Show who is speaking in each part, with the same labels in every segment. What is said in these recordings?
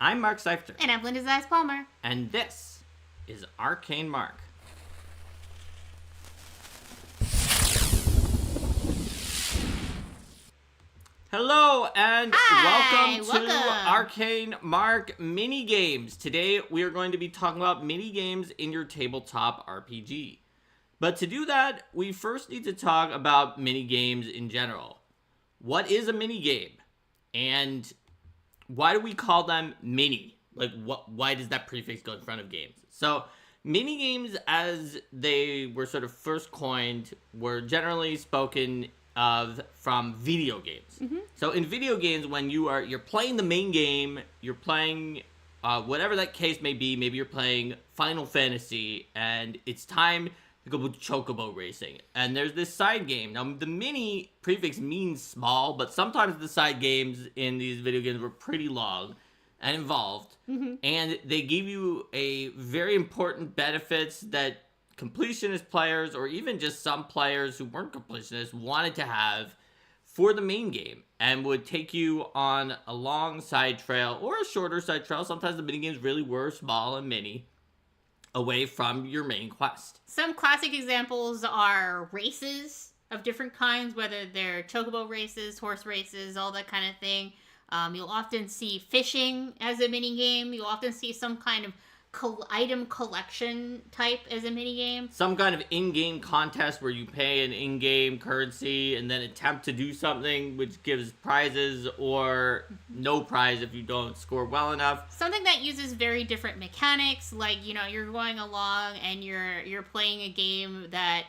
Speaker 1: I'm Mark Seifter.
Speaker 2: And I'm Linda Zeiss Palmer.
Speaker 1: And this is Arcane Mark. Hello and welcome to Arcane Mark Minigames. Today we are going to be talking about minigames in your tabletop RPG. But to do that, we first need to talk about minigames in general. What is a minigame? And why do we call them mini? Why does that prefix go in front of games? So, minigames, as they were sort of first coined, were generally spoken of from video games. Mm-hmm. So, in video games, when you're playing the main game, you're playing whatever that case may be. Maybe you're playing Final Fantasy, and it's time to go with chocobo racing. And there's this side game. Now, the mini prefix means small, but sometimes the side games in these video games were pretty long and involved. Mm-hmm. And they give you a very important benefits that completionist players, or even just some players who weren't completionists, wanted to have for the main game, and would take you on a long side trail or a shorter side trail. Sometimes the minigames really were small and mini, away from your main quest.
Speaker 2: Some classic examples are races of different kinds, whether they're chocobo races, horse races, all that kind of thing. You'll often see fishing as a minigame. You'll often see some kind of item collection type as a minigame.
Speaker 1: Some kind of in-game contest where you pay an in-game currency and then attempt to do something which gives prizes, or no prize if you don't score well enough.
Speaker 2: Something that uses very different mechanics, like, you're going along and you're playing a game that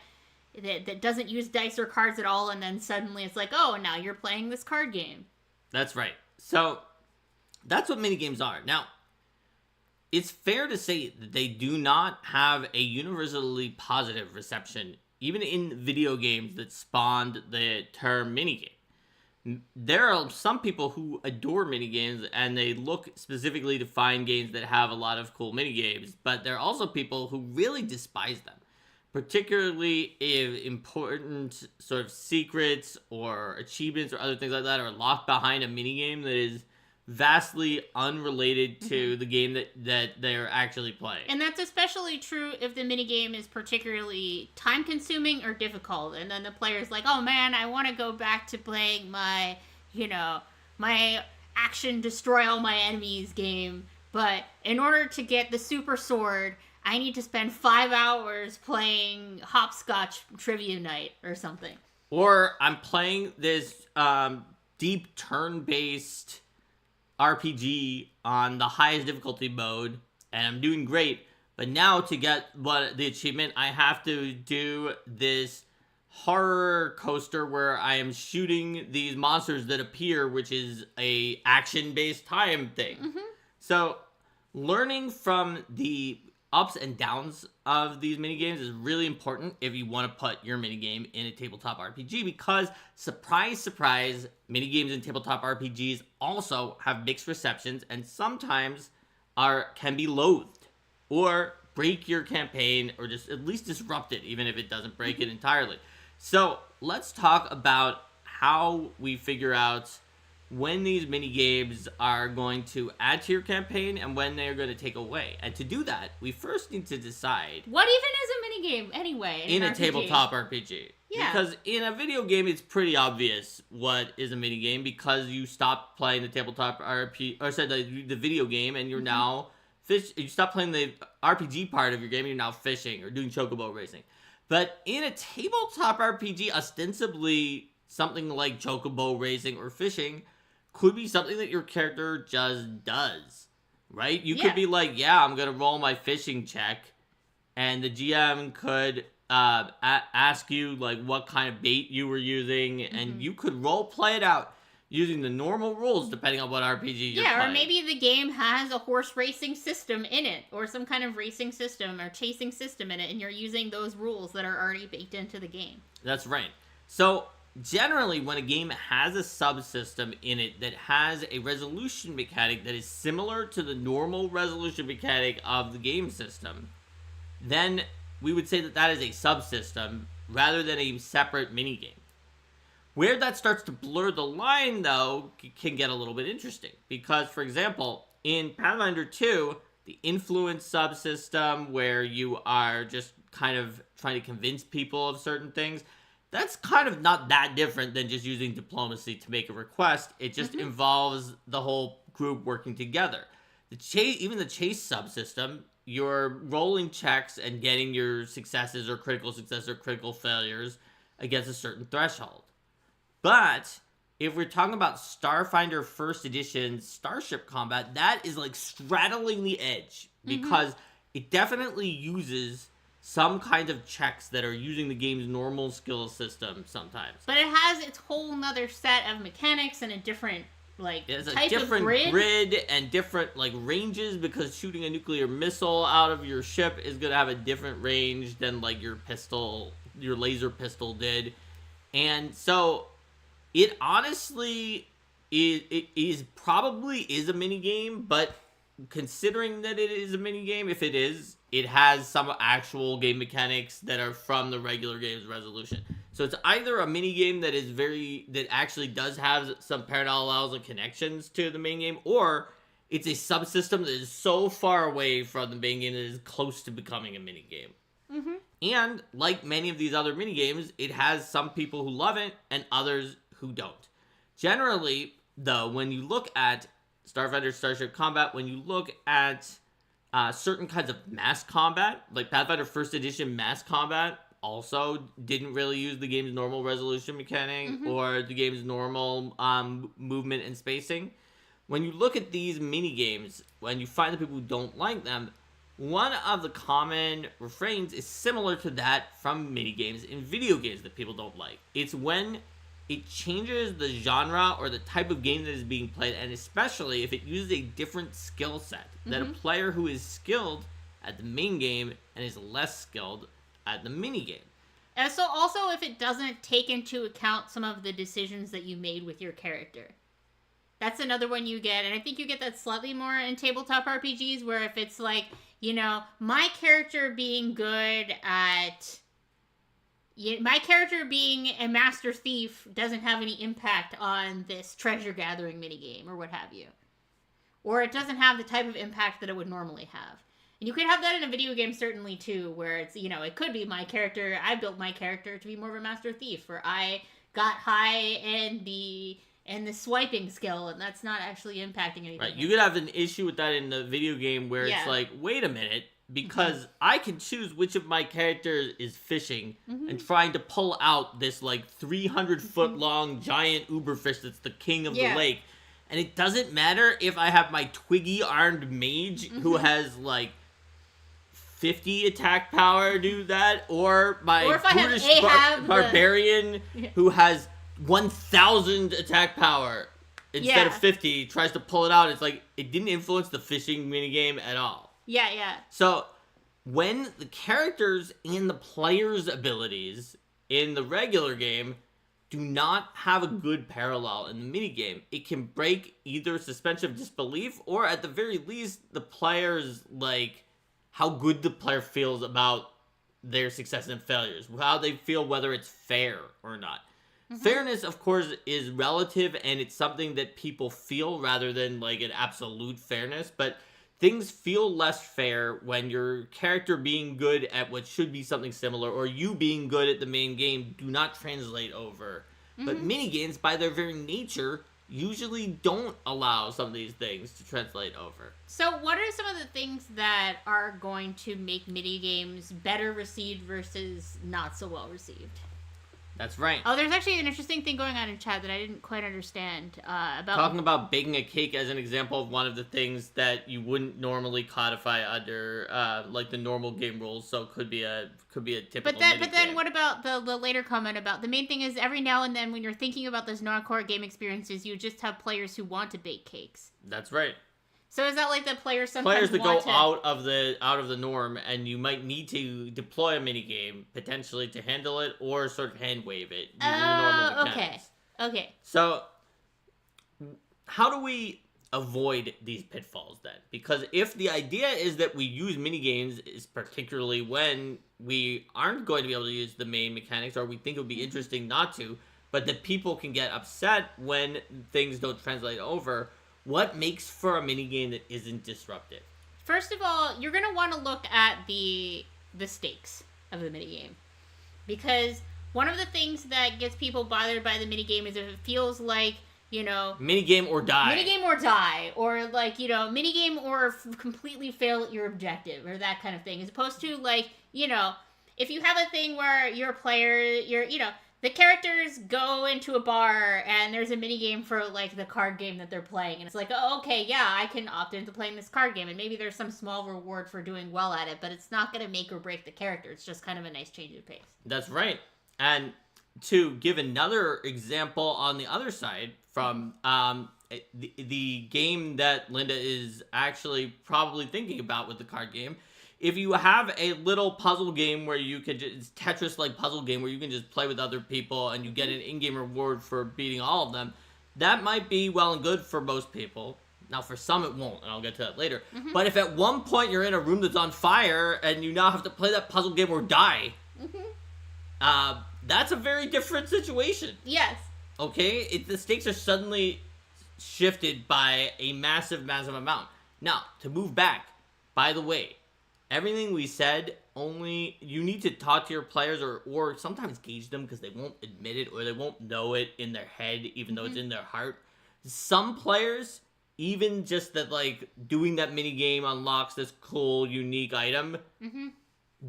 Speaker 2: doesn't use dice or cards at all, and then suddenly it's like, oh, now you're playing this card game.
Speaker 1: That's right. So, that's what minigames are. Now, it's fair to say that they do not have a universally positive reception, even in video games that spawned the term minigame. There are some people who adore minigames, and they look specifically to find games that have a lot of cool minigames, but there are also people who really despise them, particularly if important sort of secrets or achievements or other things like that are locked behind a minigame that is vastly unrelated to the game that they're actually playing.
Speaker 2: And that's especially true if the minigame is particularly time-consuming or difficult, and then the player's like, oh man, I want to go back to playing my, my action destroy all my enemies game, but in order to get the super sword, I need to spend 5 hours playing hopscotch trivia night or something.
Speaker 1: Or I'm playing this deep turn-based RPG on the highest difficulty mode, and I'm doing great, but now to get the achievement, I have to do this horror coaster where I am shooting these monsters that appear, which is a action-based time thing. Mm-hmm. So, learning from the ups and downs of these minigames is really important if you want to put your minigame in a tabletop RPG, because, surprise, surprise, minigames in tabletop RPGs also have mixed receptions and sometimes can be loathed or break your campaign, or just at least disrupt it, even if it doesn't break it entirely. So let's talk about how we figure out when these minigames are going to add to your campaign and when they're going to take away. And to do that, we first need to decide
Speaker 2: what even is a minigame anyway
Speaker 1: in a tabletop RPG. Yeah. Because in a video game, it's pretty obvious what is a minigame, because you stop playing the tabletop RPG, or the video game, and you're now you stop playing the RPG part of your game, and you're now fishing or doing chocobo racing. But in a tabletop RPG, ostensibly something like chocobo racing or fishing could be something that your character just does, right? You could be like, yeah, I'm going to roll my fishing check, and the GM could ask you, like, what kind of bait you were using, and you could role play it out using the normal rules, depending on what RPG you're playing.
Speaker 2: Yeah, or maybe the game has a horse racing system in it, or some kind of racing system or chasing system in it, and you're using those rules that are already baked into the game.
Speaker 1: That's right. So, generally, when a game has a subsystem in it that has a resolution mechanic that is similar to the normal resolution mechanic of the game system, then we would say that that is a subsystem rather than a separate minigame. Where that starts to blur the line, though, can get a little bit interesting. Because, for example, in Pathfinder 2, the influence subsystem where you are just kind of trying to convince people of certain things, that's kind of not that different than just using diplomacy to make a request. It just involves the whole group working together. Even the chase subsystem, you're rolling checks and getting your successes or critical failures against a certain threshold. But if we're talking about Starfinder First Edition Starship combat, that is like straddling the edge because it definitely uses some kind of checks that are using the game's normal skill system sometimes.
Speaker 2: But it has its whole nother set of mechanics and a different
Speaker 1: it's a
Speaker 2: type
Speaker 1: different
Speaker 2: of
Speaker 1: grid and different ranges, because shooting a nuclear missile out of your ship is going to have a different range than your laser pistol did. And so it honestly is probably a mini game, but considering that it is a mini game, if it is, it has some actual game mechanics that are from the regular game's resolution. So it's either a mini game that actually does have some parallels and connections to the main game, or it's a subsystem that is so far away from the main game that it is close to becoming a mini game.
Speaker 2: Mm-hmm.
Speaker 1: And like many of these other mini games, it has some people who love it and others who don't. Generally, though, when you look at Starfinder Starship Combat, when you look at certain kinds of mass combat, like Pathfinder First Edition mass combat, also didn't really use the game's normal resolution mechanic or the game's normal movement and spacing. When you look at these mini games, when you find the people who don't like them, one of the common refrains is similar to that from mini games in video games that people don't like. It's when it changes the genre or the type of game that is being played, and especially if it uses a different skill set, that a player who is skilled at the main game and is less skilled at the mini game.
Speaker 2: And so also if it doesn't take into account some of the decisions that you made with your character. That's another one you get, and I think you get that slightly more in tabletop RPGs, where if it's my character being good at... my character being a master thief doesn't have any impact on this treasure gathering minigame or what have you. Or it doesn't have the type of impact that it would normally have. And you could have that in a video game certainly too, where it's, it could be my character, I built my character to be more of a master thief, or I got high in the swiping skill, and that's not actually impacting anything.
Speaker 1: Right, you could have an issue with that in the video game where it's like, wait a minute, because I can choose which of my characters is fishing and trying to pull out this 300-foot long giant uberfish that's the king of the lake. And it doesn't matter if I have my twiggy armed mage who has 50 attack power do that, or my Brutish barbarian who has 1,000 attack power instead of 50 tries to pull it out. It's it didn't influence the fishing minigame at all.
Speaker 2: Yeah.
Speaker 1: So, when the characters and the players' abilities in the regular game do not have a good parallel in the minigame, it can break either suspension of disbelief, or at the very least, the players, how good the player feels about their successes and failures, how they feel whether it's fair or not. Fairness, of course, is relative, and it's something that people feel rather than, an absolute fairness, but things feel less fair when your character being good at what should be something similar, or you being good at the main game, do not translate over. But minigames, by their very nature, usually don't allow some of these things to translate over.
Speaker 2: So what are some of the things that are going to make minigames better received versus not so well received?
Speaker 1: That's right.
Speaker 2: Oh, there's actually an interesting thing going on in chat that I didn't quite understand about...
Speaker 1: Talking about baking a cake as an example of one of the things that you wouldn't normally codify under, the normal game rules, so it could be a typical
Speaker 2: But then what about the later comment about... The main thing is every now and then when you're thinking about those non-core game experiences, you just have players who want to bake cakes.
Speaker 1: That's right.
Speaker 2: So is that the players sometimes
Speaker 1: that go out of the norm, and you might need to deploy a minigame potentially to handle it, or sort of hand wave it using the normal mechanics.
Speaker 2: Okay.
Speaker 1: So how do we avoid these pitfalls then? Because if the idea is that we use minigames, is particularly when we aren't going to be able to use the main mechanics, or we think it would be interesting not to, but that people can get upset when things don't translate over, what makes for a minigame that isn't disruptive?
Speaker 2: First of all, you're going to want to look at the stakes of the minigame. Because one of the things that gets people bothered by the minigame is if it feels like,
Speaker 1: minigame or die.
Speaker 2: Minigame or die. Or, minigame or completely fail at your objective. Or that kind of thing. As opposed to, if you have a thing where you're a player, the characters go into a bar and there's a minigame for, the card game that they're playing. And it's like, oh, okay, yeah, I can opt into playing this card game. And maybe there's some small reward for doing well at it, but it's not going to make or break the character. It's just kind of a nice change of pace.
Speaker 1: That's right. And to give another example on the other side from the game that Linda is actually probably thinking about with the card game, if you have a little puzzle game where you can just, Tetris-like puzzle game where you can just play with other people and you get an in-game reward for beating all of them, that might be well and good for most people. Now, for some it won't, and I'll get to that later. Mm-hmm. But if at one point you're in a room that's on fire and you now have to play that puzzle game or die, that's a very different situation.
Speaker 2: Yes.
Speaker 1: Okay? The stakes are suddenly shifted by a massive, massive amount. Now, to move back, by the way, everything we said, only you need to talk to your players or sometimes gauge them because they won't admit it or they won't know it in their head even though it's in their heart. Some players, even just that doing that mini game unlocks this cool, unique item,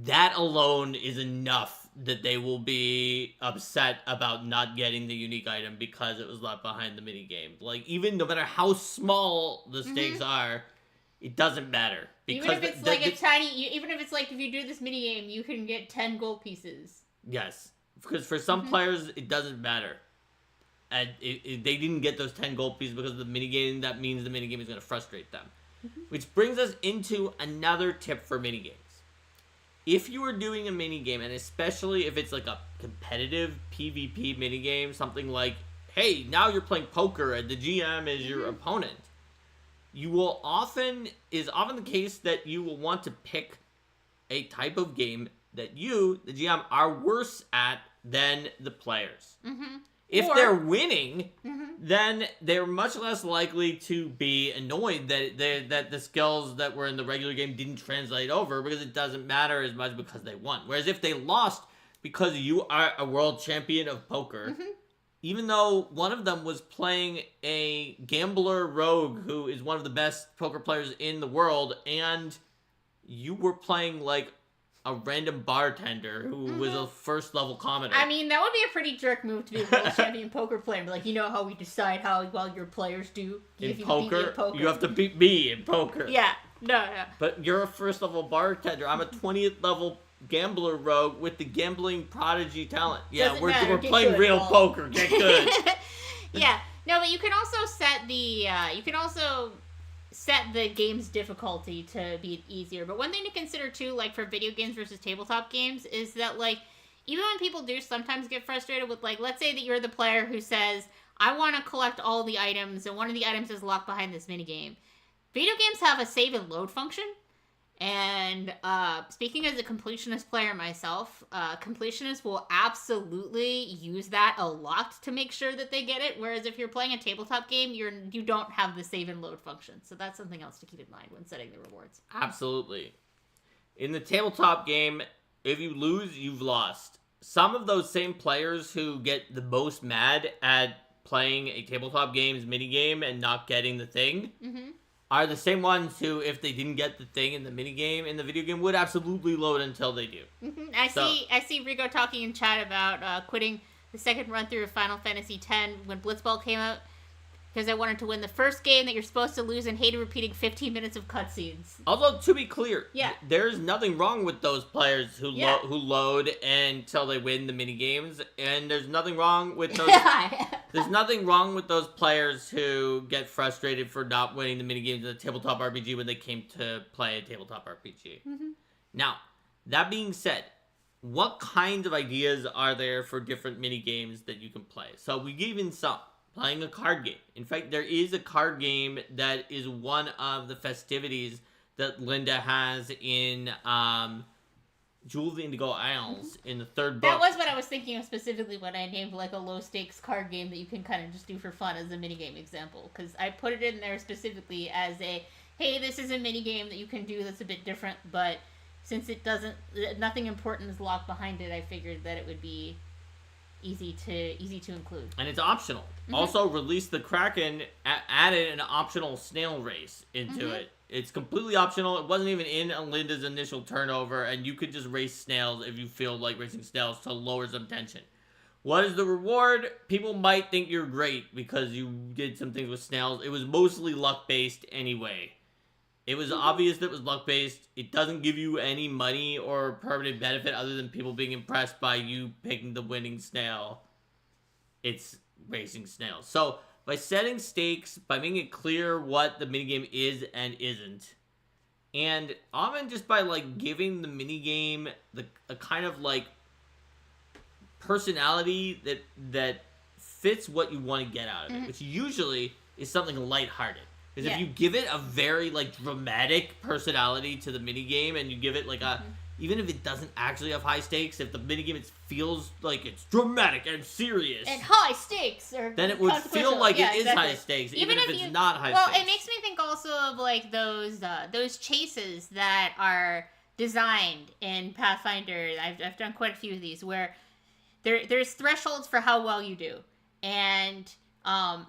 Speaker 1: that alone is enough that they will be upset about not getting the unique item because it was left behind the mini game. Even no matter how small the stakes are, it doesn't matter. Because
Speaker 2: even if it's even if it's if you do this mini game, you can get 10 gold pieces.
Speaker 1: Yes. Because for some players, it doesn't matter. And they didn't get those 10 gold pieces because of the minigame. That means the minigame is going to frustrate them. Which brings us into another tip for minigames. If you are doing a minigame, and especially if it's a competitive PvP minigame, something like, hey, now you're playing poker and the GM is your opponent, is often the case that you will want to pick a type of game that you, the GM, are worse at than the players. If they're winning, then they're much less likely to be annoyed that the skills that were in the regular game didn't translate over because it doesn't matter as much because they won. Whereas if they lost because you are a world champion of poker, even though one of them was playing a gambler rogue who is one of the best poker players in the world, and you were playing a random bartender who was a first-level commoner.
Speaker 2: I mean, that would be a pretty jerk move to be a world champion poker player. You know how we decide how well your players do?
Speaker 1: In poker, you have to beat me in poker.
Speaker 2: Yeah. No.
Speaker 1: But you're a first-level bartender. I'm a 20th-level gambler rogue with the gambling prodigy talent. Yeah, we're playing real poker. Get good.
Speaker 2: Yeah. No, but you can also set the game's difficulty to be easier. But one thing to consider too, for video games versus tabletop games, is that even when people do sometimes get frustrated with let's say that you're the player who says, I want to collect all the items and one of the items is locked behind this minigame. Video games have a save and load function. And speaking as a completionist player myself, completionists will absolutely use that a lot to make sure that they get it. Whereas if you're playing a tabletop game, you don't have the save and load function. So that's something else to keep in mind when setting the rewards.
Speaker 1: Absolutely. In the tabletop game, if you lose, you've lost. Some of those same players who get the most mad at playing a tabletop game's minigame and not getting the thing are the same ones who, if they didn't get the thing in the minigame in the video game, would absolutely load until they do.
Speaker 2: I see Rico talking in chat about quitting the second run through of Final Fantasy X when Blitzball came out because I wanted to win the first game that you're supposed to lose and hated repeating 15 minutes of cutscenes.
Speaker 1: Although, to be clear, there's nothing wrong with those players who load until they win the minigames, and there's nothing wrong with those. There's nothing wrong with those players who get frustrated for not winning the minigames in the tabletop RPG when they came to play a tabletop RPG. Now, that being said, what kinds of ideas are there for different minigames that you can play? So we gave in some. Playing a card game. In fact, there is a card game that is one of the festivities that Linda has in Jewel of the Indigo Isles in the third book.
Speaker 2: That was what I was thinking of specifically when I named like a low stakes card game that you can kind of just do for fun as a minigame example. Because I put it in there specifically as a, hey, this is a minigame that you can do that's a bit different, but since it doesn't, nothing important is locked behind it, I figured that it would be easy to include. And
Speaker 1: it's optional. Also, Release the Kraken added an optional snail race into it. It's completely optional. It wasn't even in Linda's initial turnover, and you could just race snails if you feel like racing snails to lower some tension. What is the reward? People might think you're great because you did some things with snails. It was mostly luck-based anyway. It was obvious that it was luck-based. It doesn't give you any money or permanent benefit other than people being impressed by you picking the winning snail. It's racing snails. So, by setting stakes, by making it clear what the minigame is and isn't, and often just by, like, giving the minigame a kind of, like, personality that fits what you want to get out of it, which usually is something lighthearted. Because if you give it a very, like, dramatic personality to the minigame, and you give it, like, a... Even if it doesn't actually have high stakes, if the minigame feels like it's dramatic and serious...
Speaker 2: And high stakes! Or
Speaker 1: then it would feel like it is high stakes, even if it's not high stakes.
Speaker 2: Well, it makes me think also of, like, those chases that are designed in Pathfinder. I've done quite a few of these, where there's thresholds for how well you do. And...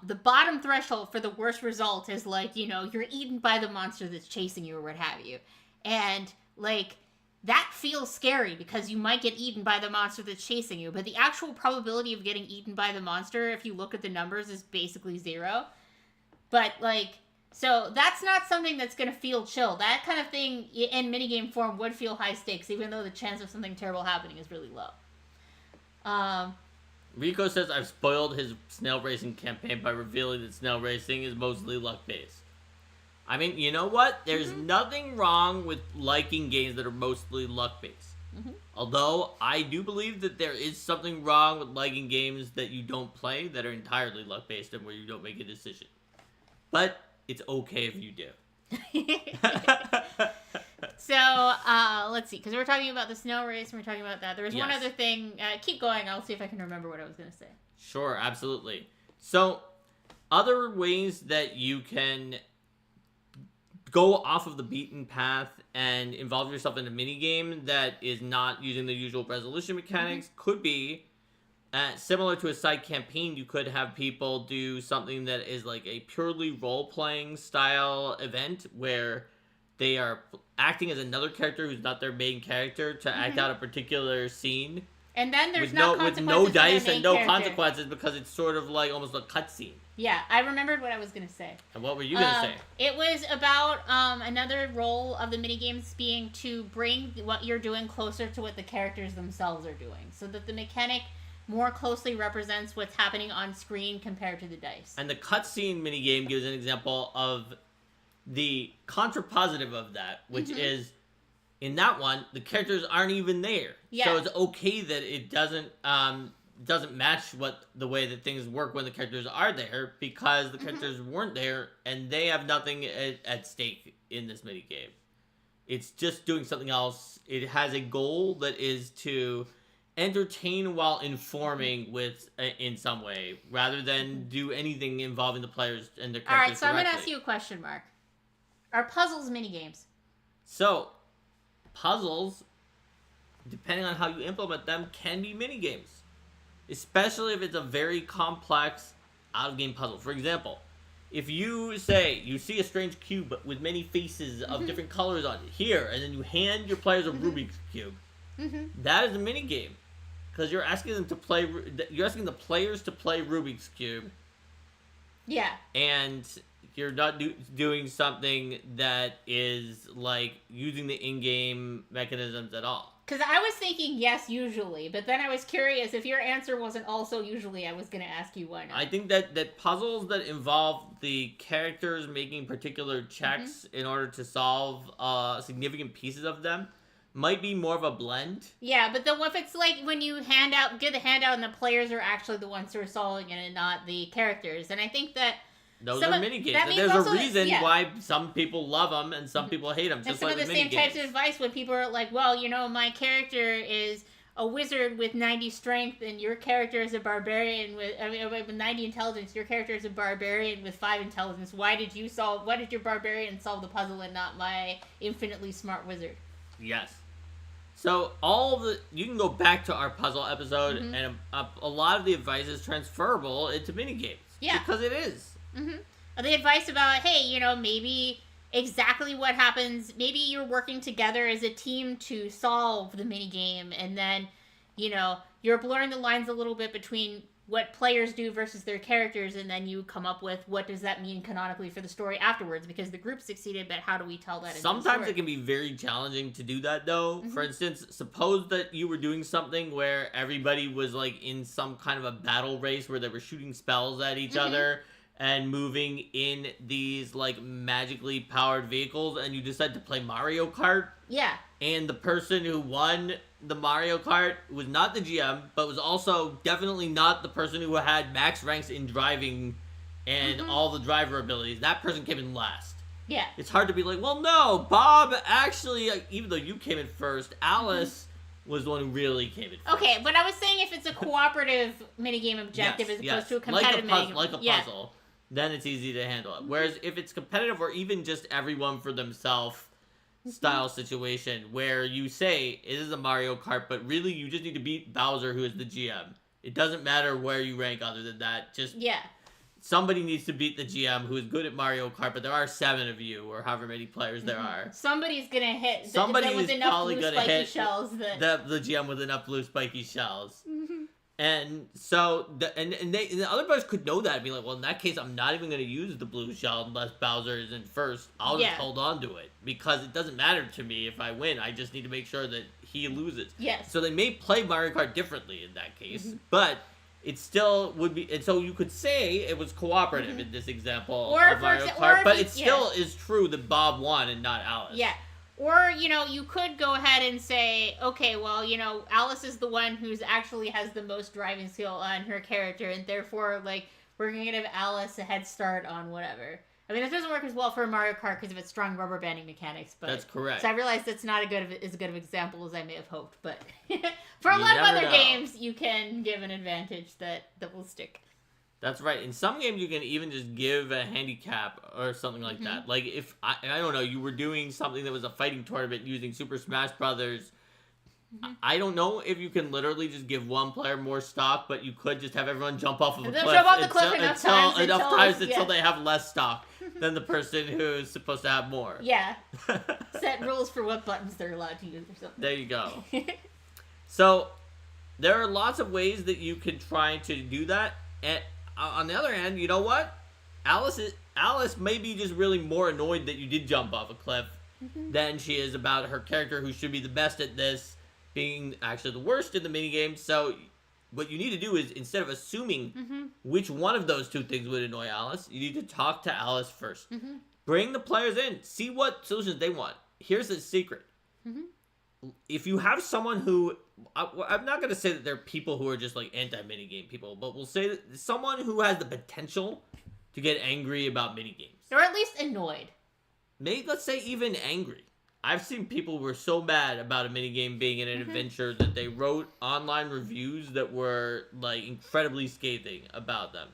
Speaker 2: the bottom threshold for the worst result is, like, you know, you're eaten by the monster that's chasing you or what have you. And, like, that feels scary because you might get eaten by the monster that's chasing you. But the actual probability of getting eaten by the monster, if you look at the numbers, is basically 0. But, like, so that's not something that's going to feel chill. That kind of thing in minigame form would feel high stakes, even though the chance of something terrible happening is really low.
Speaker 1: Rico says, I've spoiled his snail racing campaign by revealing that snail racing is mostly luck-based. I mean, you know what? There's nothing wrong with liking games that are mostly luck-based. Although, I do believe that there is something wrong with liking games that you don't play that are entirely luck-based and where you don't make a decision. But, it's okay if you do.
Speaker 2: So, let's see, because we're talking about the snail race, and we're talking about that. There was one other thing. Keep going, I'll see if I can remember what I was going to say.
Speaker 1: Sure, absolutely. So, other ways that you can go off of the beaten path and involve yourself in a minigame that is not using the usual resolution mechanics could be, similar to a side campaign, you could have people do something that is like a purely role-playing style event where they are acting as another character who's not their main character to act out a particular scene.
Speaker 2: And then there's
Speaker 1: with no dice and no consequences because it's sort of like almost a cutscene.
Speaker 2: Yeah, I remembered what I was going to say.
Speaker 1: And what were you going to say?
Speaker 2: It was about another role of the minigames being to bring what you're doing closer to what the characters themselves are doing. So that the mechanic more closely represents what's happening on screen compared to the dice.
Speaker 1: And the cutscene minigame gives an example of the contrapositive of that, which is, in that one, the characters aren't even there.
Speaker 2: Yeah.
Speaker 1: So it's okay that it doesn't match the way that things work when the characters are there, because the characters weren't there, and they have nothing at stake in this minigame. It's just doing something else. It has a goal that is to entertain while informing in some way, rather than do anything involving the players and their characters.
Speaker 2: Alright, so I'm going to ask you a question, Mark. Are puzzles minigames?
Speaker 1: So, puzzles, depending on how you implement them, can be minigames. Especially if it's a very complex out-of-game puzzle. For example, if you say you see a strange cube with many faces of different colors on it here, and then you hand your players a Rubik's Cube, that is a minigame. Because you're asking the players to play Rubik's Cube.
Speaker 2: Yeah.
Speaker 1: And you're not doing something that is, like, using the in-game mechanisms at all.
Speaker 2: Because I was thinking yes, usually, but then I was curious if your answer wasn't also usually, I was going to ask you why not.
Speaker 1: I think that puzzles that involve the characters making particular checks in order to solve significant pieces of them might be more of a blend.
Speaker 2: Yeah, but if it's like when you get the handout and the players are actually the ones who are solving it and not the characters. And I think that
Speaker 1: Those are minigames. And there's a reason why some people love them and some people hate them.
Speaker 2: Just some of the same types of advice when people are like, well, my character is a wizard with 90 strength and your character is a barbarian with 90 intelligence. Your character is a barbarian with 5 intelligence. Why did your barbarian solve the puzzle and not my infinitely smart wizard?
Speaker 1: Yes. So you can go back to our puzzle episode, and a lot of the advice is transferable into minigames.
Speaker 2: Yeah.
Speaker 1: Because it is.
Speaker 2: The advice about, hey, maybe exactly what happens, maybe you're working together as a team to solve the minigame, and then, you're blurring the lines a little bit between what players do versus their characters, and then you come up with what does that mean canonically for the story afterwards, because the group succeeded, but how do we tell that?
Speaker 1: Sometimes it can be very challenging to do that, though. For instance, suppose that you were doing something where everybody was like in some kind of a battle race where they were shooting spells at each other and moving in these like magically powered vehicles, and you decide to play Mario Kart.
Speaker 2: Yeah.
Speaker 1: And the person who won the Mario Kart was not the GM, but was also definitely not the person who had max ranks in driving and all the driver abilities. That person came in last.
Speaker 2: Yeah.
Speaker 1: It's hard to be like, well, no, Bob actually, even though you came in first, Alice was the one who really came in first.
Speaker 2: Okay, but I was saying if it's a cooperative minigame objective as opposed to a competitive minigame.
Speaker 1: Like a puzzle, then it's easy to handle it. Whereas if it's competitive or even just everyone for themselves style situation where you say it is a Mario Kart, but really you just need to beat Bowser, who is the GM. It doesn't matter where you rank other than that. Just somebody needs to beat the GM who is good at Mario Kart, but there are 7 of you or however many players there are.
Speaker 2: Somebody's gonna hit.
Speaker 1: Somebody
Speaker 2: is
Speaker 1: probably gonna hit
Speaker 2: shells
Speaker 1: the GM with enough blue spiky shells. And so, the other players could know that and be like, well, in that case, I'm not even going to use the blue shell unless Bowser is in first. I'll just hold on to it because it doesn't matter to me if I win. I just need to make sure that he loses.
Speaker 2: Yes.
Speaker 1: So they may play Mario Kart differently in that case, but it still would be, and so you could say it was cooperative in this example of Mario Kart, but it still is true that Bob won and not Alice.
Speaker 2: Yeah. Or, you could go ahead and say, okay, well, Alice is the one who's actually has the most driving skill on her character, and therefore, like, we're going to give Alice a head start on whatever. I mean, it doesn't work as well for Mario Kart because of its strong rubber banding mechanics, but...
Speaker 1: That's correct.
Speaker 2: So I realize that's not as good of example as I may have hoped, but for a lot of other games, you can give an advantage that will stick.
Speaker 1: That's right. In some games, you can even just give a handicap or something like that. Like, if, I don't know, you were doing something that was a fighting tournament using Super Smash Brothers, I don't know if you can literally just give one player more stock, but you could just have everyone jump off of a cliff.
Speaker 2: Jump off the cliff enough times
Speaker 1: until they have less stock than the person who's supposed to have more.
Speaker 2: Yeah. Set rules for what buttons they're allowed to use or something.
Speaker 1: There you go. So, there are lots of ways that you can try to do that, and on the other hand, you know what? Alice may be just really more annoyed that you did jump off a cliff than she is about her character, who should be the best at this, being actually the worst in the minigame. So what you need to do is, instead of assuming which one of those two things would annoy Alice, you need to talk to Alice first. Bring the players in. See what solutions they want. Here's the secret. If you have someone who... I'm not going to say that there are people who are just like anti-minigame people, but we'll say that someone who has the potential to get angry about minigames.
Speaker 2: Or at least annoyed.
Speaker 1: Maybe, let's say even angry. I've seen people who were so mad about a minigame being in an adventure that they wrote online reviews that were like incredibly scathing about them.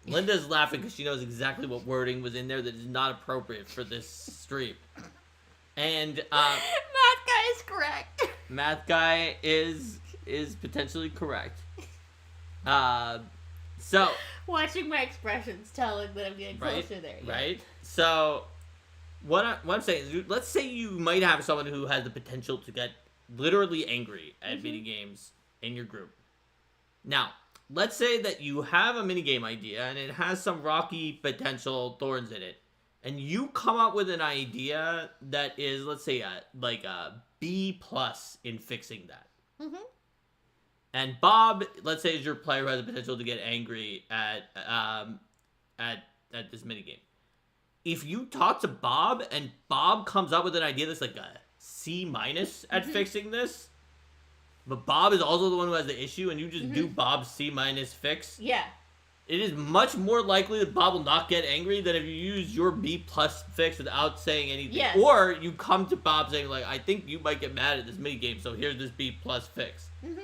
Speaker 1: Linda's laughing because she knows exactly what wording was in there that is not appropriate for this stream. And
Speaker 2: Math guy is correct.
Speaker 1: Math guy is potentially correct. So
Speaker 2: watching my expressions telling that I'm getting closer there. Yeah.
Speaker 1: Right. So what I'm saying is, let's say you might have someone who has the potential to get literally angry at minigames in your group. Now, let's say that you have a minigame idea and it has some rocky potential thorns in it. And you come up with an idea that is, let's say, like a B+ in fixing that. And Bob, let's say, is your player who has the potential to get angry at this minigame. If you talk to Bob and Bob comes up with an idea that's like a C- at fixing this, but Bob is also the one who has the issue, and you just do Bob's C- fix.
Speaker 2: Yeah.
Speaker 1: It is much more likely that Bob will not get angry than if you use your B plus fix without saying anything.
Speaker 2: Yes.
Speaker 1: Or you come to Bob saying, like, I think you might get mad at this minigame, so here's this B plus fix. Mm-hmm.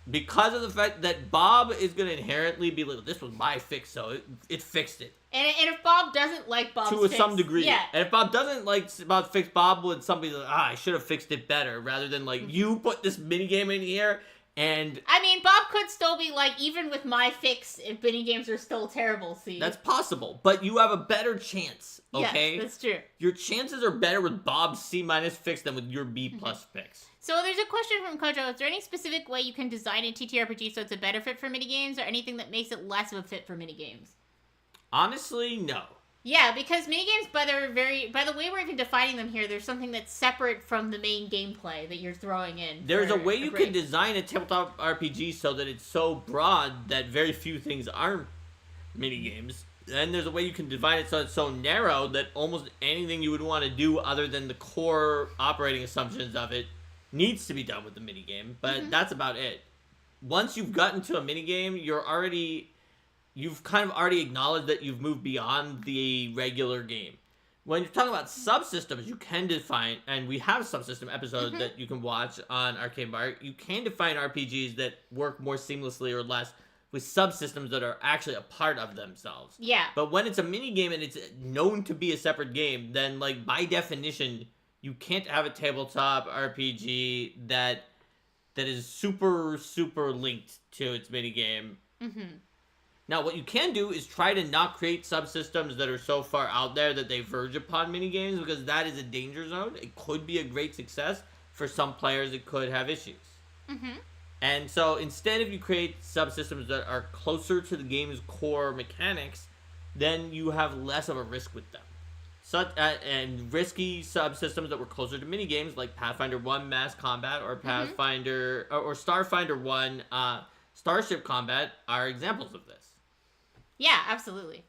Speaker 1: Because of the fact that Bob is going to inherently be like, this was my fix, so it fixed it.
Speaker 2: And if Bob doesn't like Bob's fix...
Speaker 1: To some degree.
Speaker 2: Yeah.
Speaker 1: And if Bob doesn't like Bob's fix, Bob would somebody like, I should have fixed it better, rather than like, you put this minigame in here, and...
Speaker 2: I mean, Bob could still be like, even with my fix, if minigames are still terrible, see?
Speaker 1: That's possible, but you have a better chance, okay?
Speaker 2: Yes, that's true.
Speaker 1: Your chances are better with Bob's C- fix than with your B plus fix.
Speaker 2: So there's a question from Kojo. Is there any specific way you can design a TTRPG so it's a better fit for minigames, or anything that makes it less of a fit for minigames?
Speaker 1: Honestly, no.
Speaker 2: Yeah, because minigames, by the way we're even defining them here, there's something that's separate from the main gameplay that you're throwing in.
Speaker 1: There's a way you can design a tabletop RPG so that it's so broad that very few things are minigames. And there's a way you can define it so it's so narrow that almost anything you would want to do other than the core operating assumptions of it needs to be done with the minigame, but that's about it. Once you've gotten to a minigame, you've kind of already acknowledged that you've moved beyond the regular game. When you're talking about subsystems, you can define, and we have a subsystem episode that you can watch on Arcade Mark, you can define RPGs that work more seamlessly or less with subsystems that are actually a part of themselves.
Speaker 2: Yeah.
Speaker 1: But when it's a minigame and it's known to be a separate game, then, like, by definition, you can't have a tabletop RPG that is super, super linked to its minigame. Now, what you can do is try to not create subsystems that are so far out there that they verge upon minigames, because that is a danger zone. It could be a great success. For some players, it could have issues. And so instead, if you create subsystems that are closer to the game's core mechanics, then you have less of a risk with them. And risky subsystems that were closer to minigames, like Pathfinder 1 Mass Combat or Pathfinder or Starfinder 1 Starship Combat, are examples of this.
Speaker 2: Yeah, absolutely.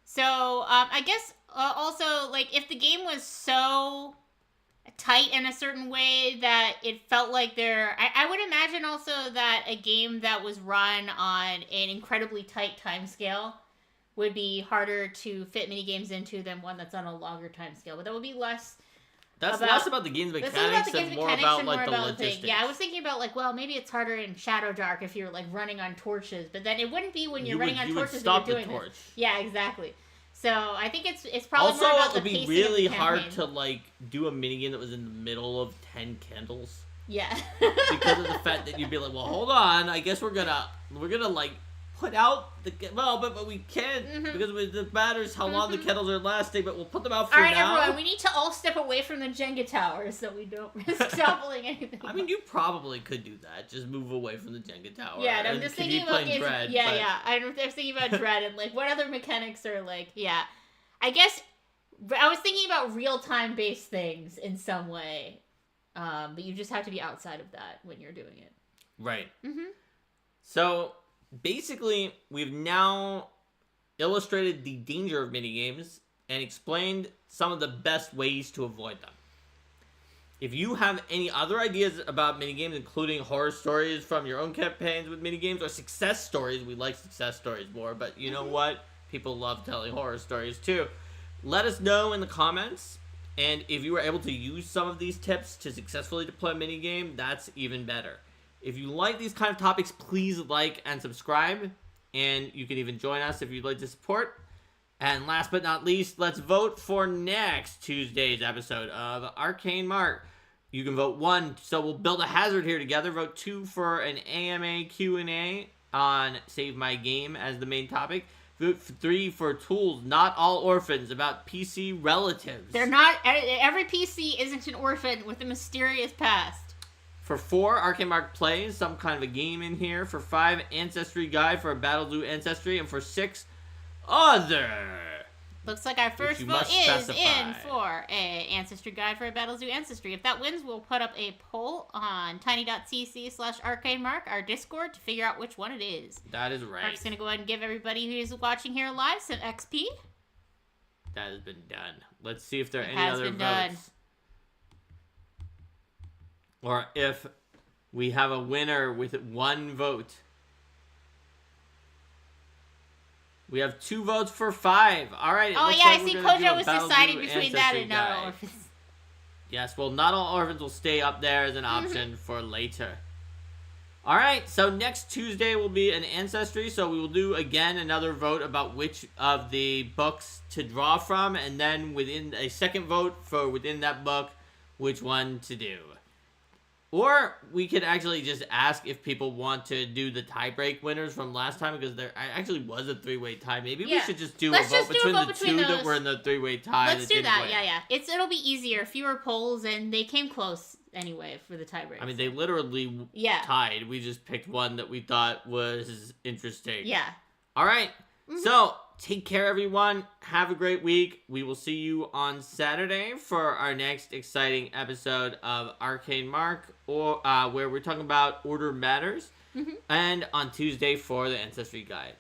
Speaker 2: So, I guess also, like, if the game was so tight in a certain way that it felt like I would imagine also that a game that was run on an incredibly tight time scale would be harder to fit minigames into than one that's on a longer time scale. But that would be less...
Speaker 1: That's less about the game's mechanics and more about, like, the logistics.
Speaker 2: Yeah, I was thinking about, like, well, maybe it's harder in Shadow Dark if you're, like, running on torches. But then it wouldn't be when you're running on torches that you're doing this. Yeah, exactly. So I think it's probably
Speaker 1: also,
Speaker 2: more about the
Speaker 1: pacing. Also, it would be really hard to, like, do a minigame that was in the middle of 10 candles.
Speaker 2: Yeah.
Speaker 1: Because of the fact that you'd be like, well, hold on, I guess we're gonna like put out the but we can't because it matters how long the candles are lasting, but we'll put them out for now.
Speaker 2: All right, everyone, we need to all step away from the Jenga tower so we don't risk toppling anything.
Speaker 1: I mean, you probably could do that. Just move away from the Jenga tower.
Speaker 2: Yeah, and I'm just thinking about games.
Speaker 1: Dread,
Speaker 2: yeah. I'm just thinking about Dread and, like, what other mechanics are, like, I guess I was thinking about real-time based things in some way, but you just have to be outside of that when you're doing it.
Speaker 1: Right. So basically, we've now illustrated the danger of minigames and explained some of the best ways to avoid them. If you have any other ideas about minigames, including horror stories from your own campaigns with minigames, or success stories, we like success stories more, but you know what? People love telling horror stories too. Let us know in the comments, and if you were able to use some of these tips to successfully deploy a minigame, that's even better. If you like these kind of topics, please like and subscribe, and you can even join us if you'd like to support. And last but not least, let's vote for next Tuesday's episode of Arcane Mark. You can vote 1, so we'll build a hazard here together. Vote 2 for an AMA Q&A on Save My Game as the main topic. Vote 3 for Tools, Not All Orphans, about PC relatives.
Speaker 2: They're not... Every PC isn't an orphan with a mysterious past.
Speaker 1: For 4, Arcane Mark Plays, some kind of a game in here. For 5, Ancestry Guide for a Battle Zoo Ancestry. And for 6, Other.
Speaker 2: Looks like our first vote is in for a Ancestry Guide for a Battle Zoo Ancestry. If that wins, we'll put up a poll on tiny.cc/arcademark, our Discord, to figure out which one it is.
Speaker 1: That is right.
Speaker 2: Mark's going to go ahead and give everybody who's watching here live some XP.
Speaker 1: That has been done. Let's see if there are any other votes. Or if we have a winner with 1 vote. We have 2 votes for 5. All right.
Speaker 2: Oh, yeah, I see Kojo was deciding between that and Not All Orphans.
Speaker 1: Yes, well, Not All Orphans will stay up there as an option for later. All right, so next Tuesday will be an Ancestry, so we will do, again, another vote about which of the books to draw from, and then within a second vote for within that book, which one to do. Or we could actually just ask if people want to do the tiebreak winners from last time, because there actually was a 3-way tie. Maybe we should just do a vote between the 2 that were in the 3-way tie.
Speaker 2: Let's do that, yeah. It'll be easier, fewer polls, and they came close anyway for the tiebreak.
Speaker 1: I mean, they literally tied. We just picked one that we thought was interesting.
Speaker 2: Yeah.
Speaker 1: All right, so take care, everyone. Have a great week. We will see you on Saturday for our next exciting episode of Arcane Mark, or where we're talking about Order Matters, and on Tuesday for the Ancestry Guide.